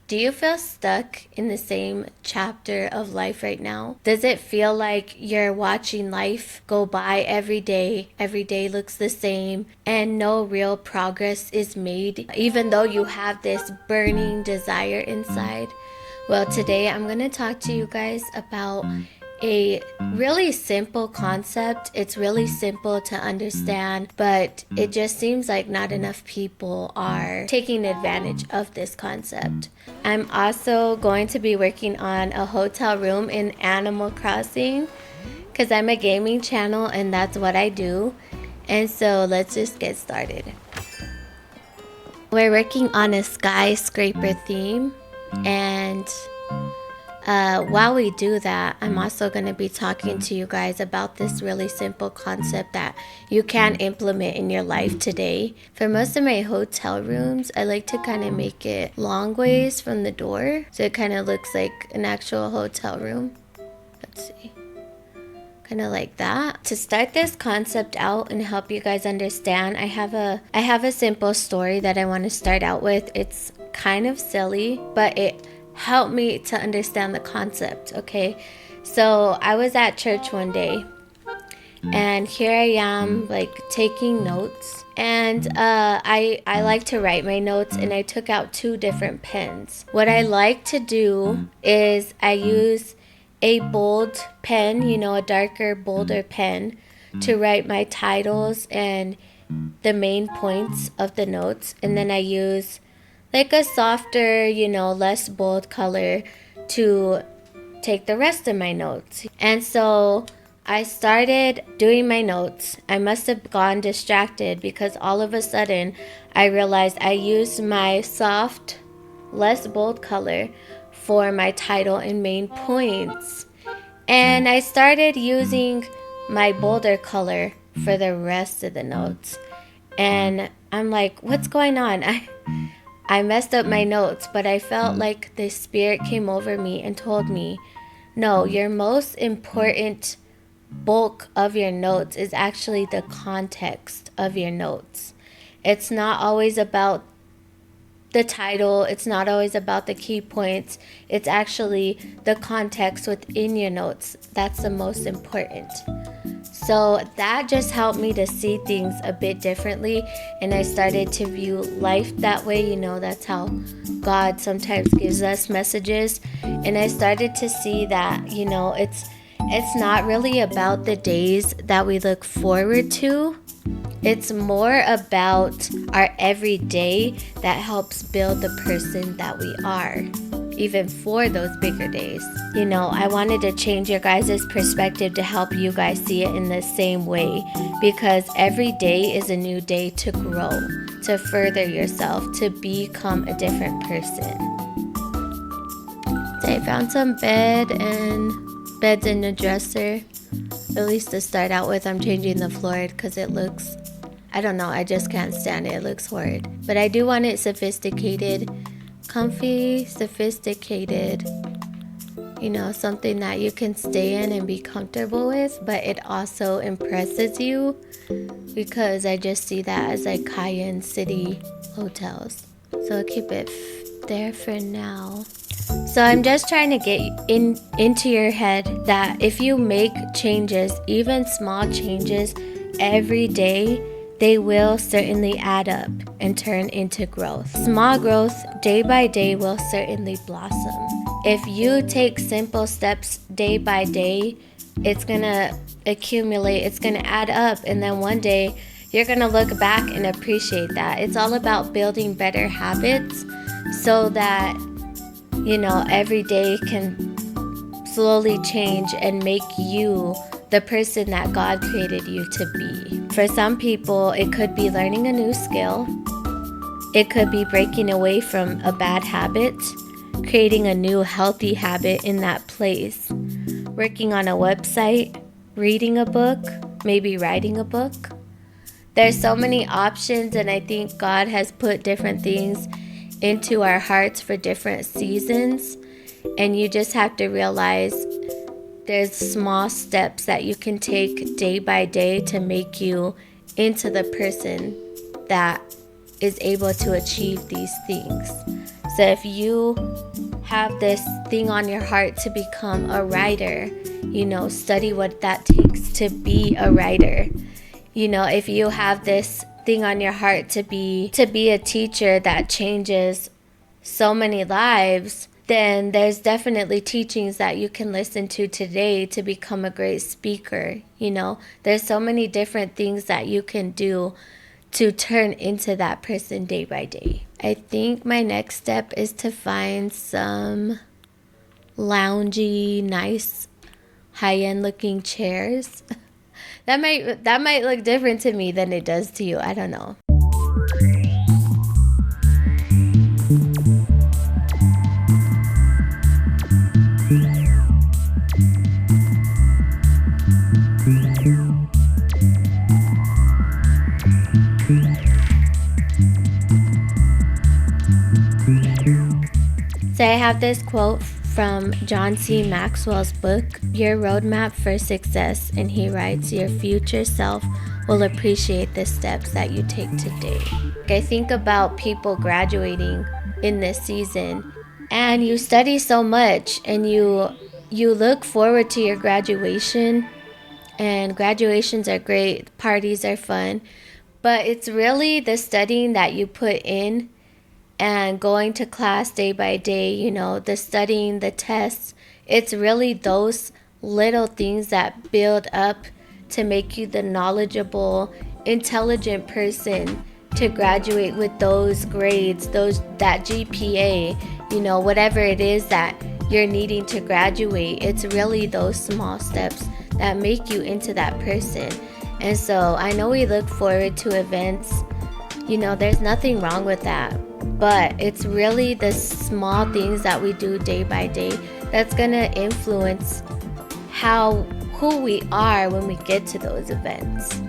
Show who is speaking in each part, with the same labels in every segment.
Speaker 1: Do you feel stuck in the same chapter of life right now? Does it feel like you're watching life go by every day? Every day looks the same and no real progress is made, even though you have this burning desire inside? Well, today I'm going to talk to you guys about a really simple concept. It's really simple to understand, but it just seems like not enough people are taking advantage of this concept. I'm also going to be working on a hotel room in Animal Crossing because I'm a gaming channel and that's what I do. And so let's just get started. We're working on a skyscraper theme, and while we do that, I'm also going to be talking to you guys about this really simple concept that you can implement in your life today. For most of my hotel rooms, I like to kind of make it long ways from the door, so it kind of looks like an actual hotel room. Let's see. Kind of like that. To start this concept out and help you guys understand, I have a simple story that I want to start out with. It's kind of silly, but it help me to understand the concept. Okay, so I was at church one day and here I am like taking notes, and I like to write my notes, and I took out two different pens. What I like to do is I use a bold pen, a darker, bolder pen, to write my titles and the main points of the notes, and then I use like a softer, less bold color to take the rest of my notes. And so I started doing my notes. I must have gone distracted because all of a sudden I realized I used my soft, less bold color for my title and main points. And I started using my bolder color for the rest of the notes. And I'm like, what's going on? I messed up my notes, but I felt like the spirit came over me and told me, no, your most important bulk of your notes is actually the context of your notes. It's not always about the title, it's not always about the key points. It's actually the context within your notes that's the most important. So that just helped me to see things a bit differently, and I started to view life that way. That's how God sometimes gives us messages. And I started to see that, it's not really about the days that we look forward to. It's more about our everyday that helps build the person that we are, even for those bigger days. I wanted to change your guys' perspective to help you guys see it in the same way, because every day is a new day to grow, to further yourself, to become a different person. So I found some beds in the dresser. At least to start out with. I'm changing the floor because it looks, I don't know, I just can't stand it. It looks horrid. But I do want it sophisticated, comfy, sophisticated. Something that you can stay in and be comfortable with, but it also impresses you, because I just see that as like high-end city hotels. So I'll keep it there for now. So I'm just trying to get into your head that if you make changes, even small changes every day, they will certainly add up and turn into growth. Small growth day by day will certainly blossom. If you take simple steps day by day, it's gonna accumulate, it's gonna add up, and then one day you're gonna look back and appreciate that. It's all about building better habits so that every day can slowly change and make you the person that God created you to be. For some people, it could be learning a new skill. It could be breaking away from a bad habit, creating a new healthy habit in that place, working on a website, reading a book, maybe writing a book. There's so many options, and I think God has put different things into our hearts for different seasons, and you just have to realize there's small steps that you can take day by day to make you into the person that is able to achieve these things. So if you have this thing on your heart to become a writer, study what that takes to be a writer. If you have this thing on your heart to be a teacher that changes so many lives, then there's definitely teachings that you can listen to today to become a great speaker. There's so many different things that you can do to turn into that person day by day. I think my next step is to find some loungy, nice, high-end looking chairs. That might look different to me than it does to you. I don't know. So I have this quote from John C. Maxwell's book, Your Roadmap for Success, and he writes, your future self will appreciate the steps that you take today. I think about people graduating in this season, and you study so much, and you look forward to your graduation, and graduations are great, parties are fun, but it's really the studying that you put in and going to class day by day, the studying, the tests. It's really those little things that build up to make you the knowledgeable, intelligent person to graduate with those grades, that GPA, whatever it is that you're needing to graduate. It's really those small steps that make you into that person. And so I know we look forward to events. There's nothing wrong with that. But it's really the small things that we do day by day that's going to influence who we are when we get to those events.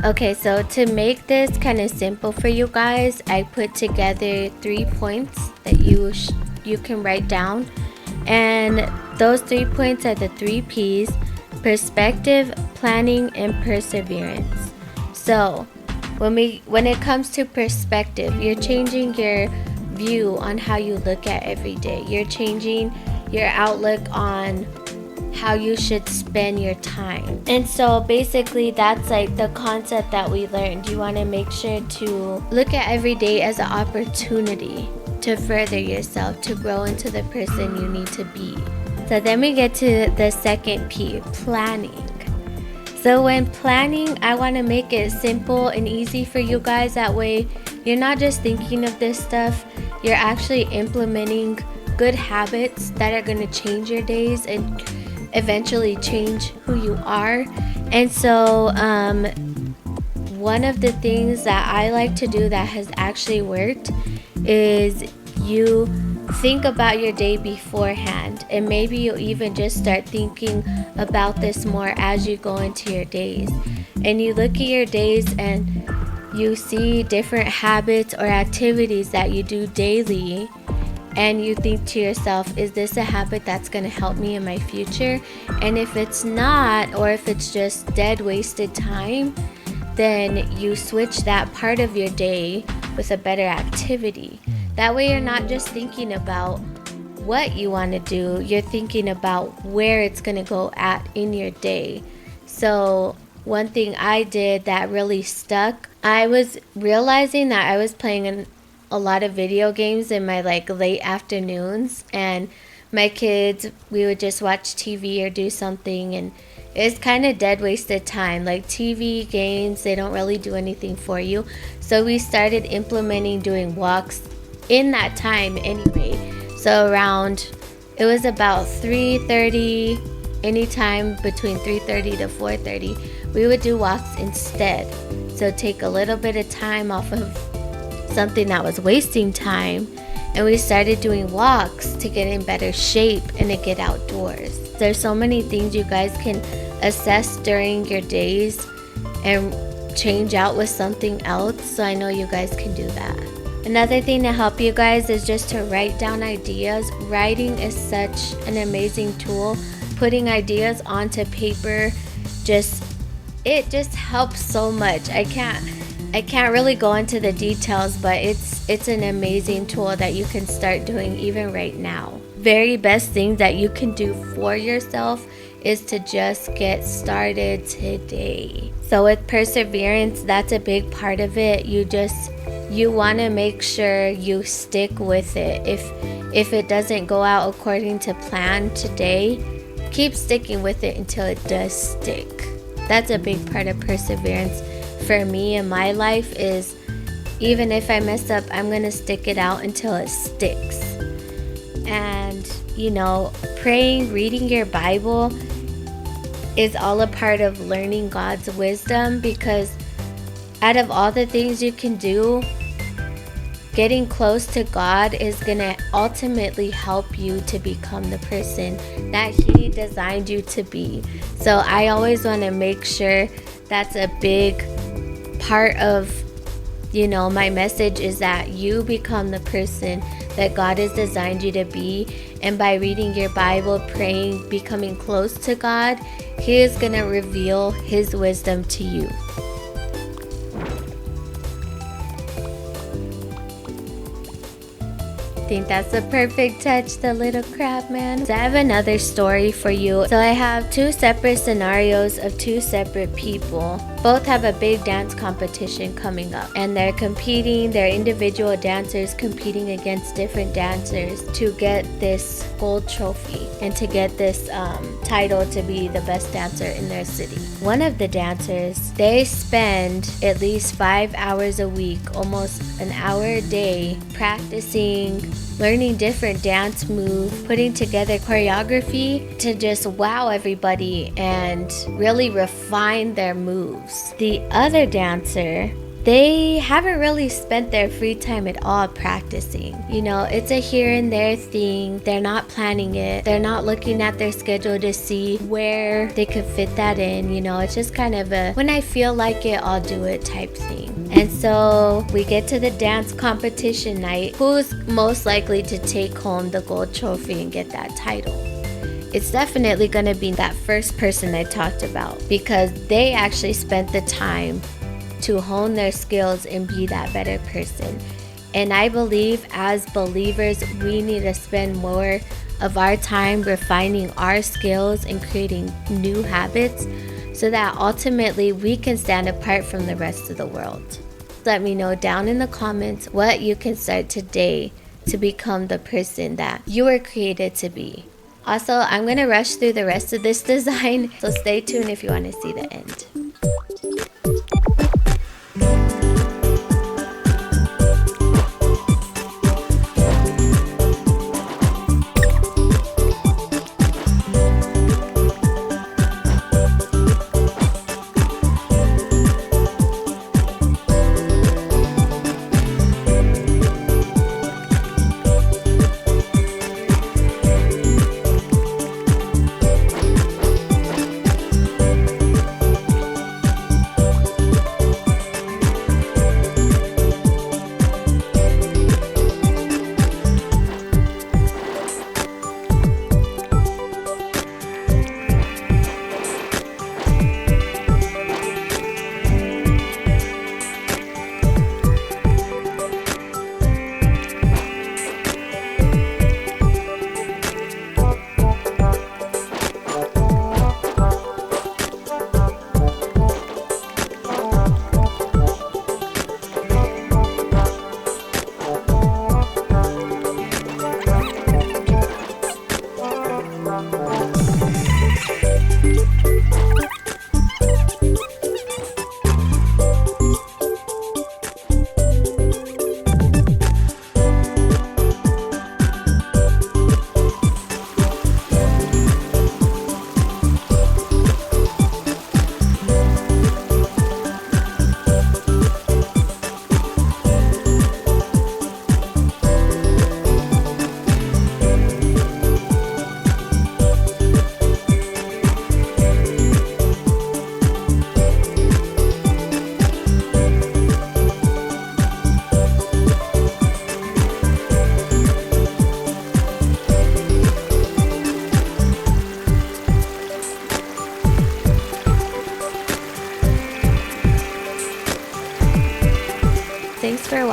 Speaker 1: Okay, so to make this kind of simple for you guys, I put together 3 points that you can write down. And those 3 points are the 3 P's: perspective, planning, and perseverance. So when it comes to perspective, you're changing your view on how you look at every day. You're changing your outlook on how you should spend your time. And so basically that's like the concept that we learned. You want to make sure to look at every day as an opportunity to further yourself, to grow into the person you need to be. So then we get to the second P, planning. So when planning, I want to make it simple and easy for you guys. That way you're not just thinking of this stuff, you're actually implementing good habits that are going to change your days and eventually change who you are. And so one of the things that I like to do that has actually worked is you think about your day beforehand, and maybe you'll even just start thinking about this more as you go into your days. And you look at your days and you see different habits or activities that you do daily, and you think to yourself, is this a habit that's going to help me in my future? And if it's not, or if it's just dead wasted time, then you switch that part of your day with a better activity. That way you're not just thinking about what you want to do, you're thinking about where it's going to go at in your day. So one thing I did that really stuck, I was realizing that I was playing a lot of video games in my late afternoons, and my kids, we would just watch TV or do something, and it's kind of dead wasted time. Like TV games, they don't really do anything for you. So we started implementing doing walks in that time anyway. So it was about 3:30, anytime between 3:30 to 4:30, we would do walks instead. So take a little bit of time off of something that was wasting time, and we started doing walks to get in better shape and to get outdoors. There's so many things you guys can assess during your days and change out with something else, so I know you guys can do that. Another thing to help you guys is just to write down ideas. Writing is such an amazing tool. Putting ideas onto paper just helps so much. I can't really go into the details, but it's an amazing tool that you can start doing even right now. Very best thing that you can do for yourself is to just get started today. So with perseverance, that's a big part of it. You want to make sure you stick with it. If it doesn't go out according to plan today, keep sticking with it until it does stick. That's a big part of perseverance for me in my life, is even if I mess up, I'm going to stick it out until it sticks. And, praying, reading your Bible is all a part of learning God's wisdom, because out of all the things you can do, getting close to God is going to ultimately help you to become the person that He designed you to be. So I always want to make sure that's a big part of, my message, is that you become the person that God has designed you to be. And by reading your Bible, praying, becoming close to God, He is going to reveal His wisdom to you. I think that's the perfect touch, the little crab man. So I have another story for you. So I have two separate scenarios of two separate people. Both have a big dance competition coming up, and they're individual dancers competing against different dancers to get this gold trophy and to get this title to be the best dancer in their city. One of the dancers, they spend at least 5 hours a week, almost an hour a day, practicing, learning different dance moves, putting together choreography to just wow everybody and really refine their moves. The other dancer, they haven't really spent their free time at all practicing. It's a here and there thing. They're not planning it. They're not looking at their schedule to see where they could fit that in. It's just kind of a when I feel like it, I'll do it type thing. And so we get to the dance competition night. Who's most likely to take home the gold trophy and get that title? It's definitely going to be that first person I talked about, because they actually spent the time to hone their skills and be that better person. And I believe as believers, we need to spend more of our time refining our skills and creating new habits so that ultimately we can stand apart from the rest of the world. Let me know down in the comments what you can start today to become the person that you were created to be. Also, I'm going to rush through the rest of this design, so stay tuned if you want to see the end.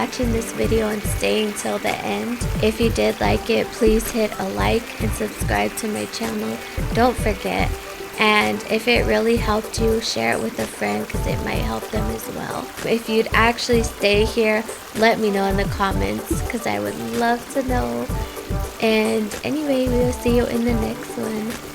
Speaker 1: watching this video and staying till the end. If you did like it, please hit a like and subscribe to my channel. Don't forget. And if it really helped you, share it with a friend because it might help them as well. If you'd actually stay here, let me know in the comments because I would love to know. And anyway, we will see you in the next one.